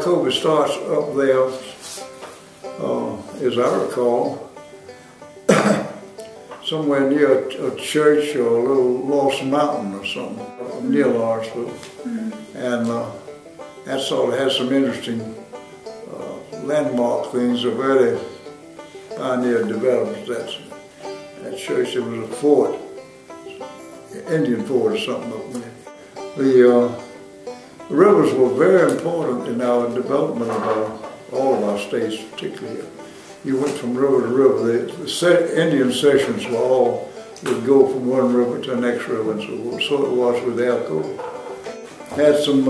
Alcovy starts up there, as I recall, somewhere near a church or a little lost mountain or something, near Lawrenceville. And that sort of has some interesting landmark things of early pioneer development. That church, it was a fort, Indian fort or something up there. The rivers were very important in our development of all of our states, particularly here. You went from river to river. The Indian sessions would go from one river to the next river, and so it was with Alcovy. Had some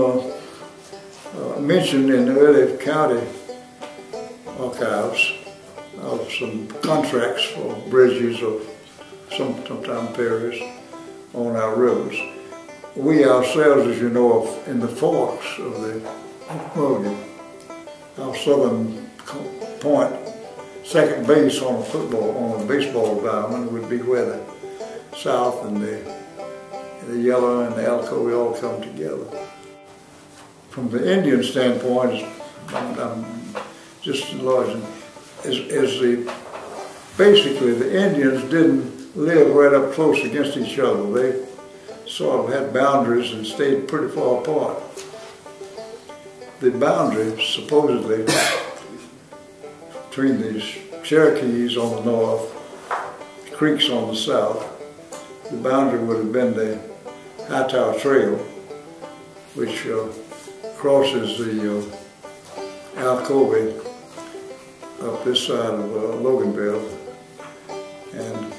mention in the early county archives of some contracts for bridges of sometime periods on our rivers. We ourselves, as you know, in the forks of the Alcovy, our southern point, second base on a baseball diamond would be where the South and the Yellow and the Alcovy all come together. From the Indian standpoint, I'm just enlarging, basically the Indians didn't live right up close against each other. They sort of had boundaries and stayed pretty far apart. The boundary, supposedly, between these Cherokees on the north, Creeks on the south, the boundary would have been the Hightower Trail, which crosses the Alcovy up this side of Loganville and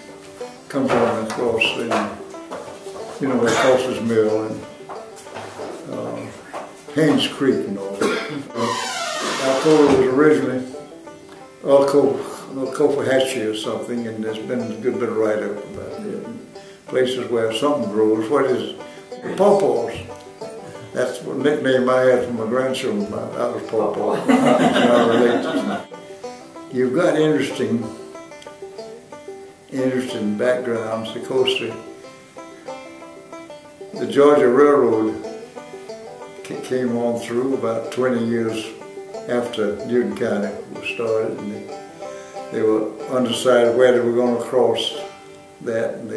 comes on across where Costa's Mill and Haynes Creek and all that. Alcovy was originally Alcofahatchee or something, and there's been a good bit of write-up about it. Places where something grows. What is it? Pawpaws. That's the nickname I had from my grandchildren. I was pawpaw. I relate to. You've got interesting backgrounds. Of course, the Georgia Railroad came on through about 20 years after Newton County was started, and they were undecided where they were going to cross that. And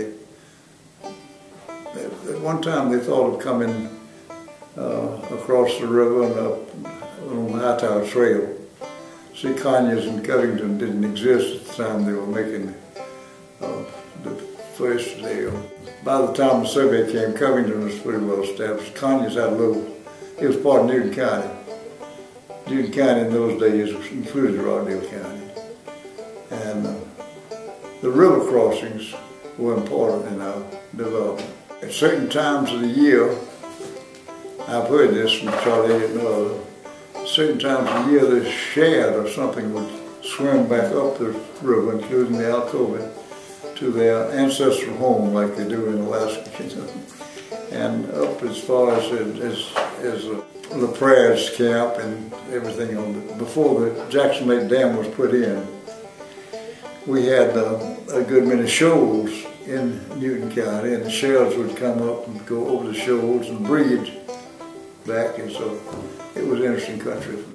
at one time they thought of coming across the river and up on the Hightower Trail. See, Conyers and Covington didn't exist at the time they were making the first deal. By the time the survey came, Covington was pretty well established. Conyers had it was part of Newton County. Newton County in those days included Rockdale County. And the river crossings were important in our development. At certain times of the year, I've heard this from Charlie and others, certain times of the year the shad or something would swim back up the river, including the Alcovy, to their ancestral home like they do in Alaska, and up as far as La Prair's camp and everything before the Jackson Lake Dam was put in. We had a good many shoals in Newton County, and the shells would come up and go over the shoals and breed back, and so it was interesting country.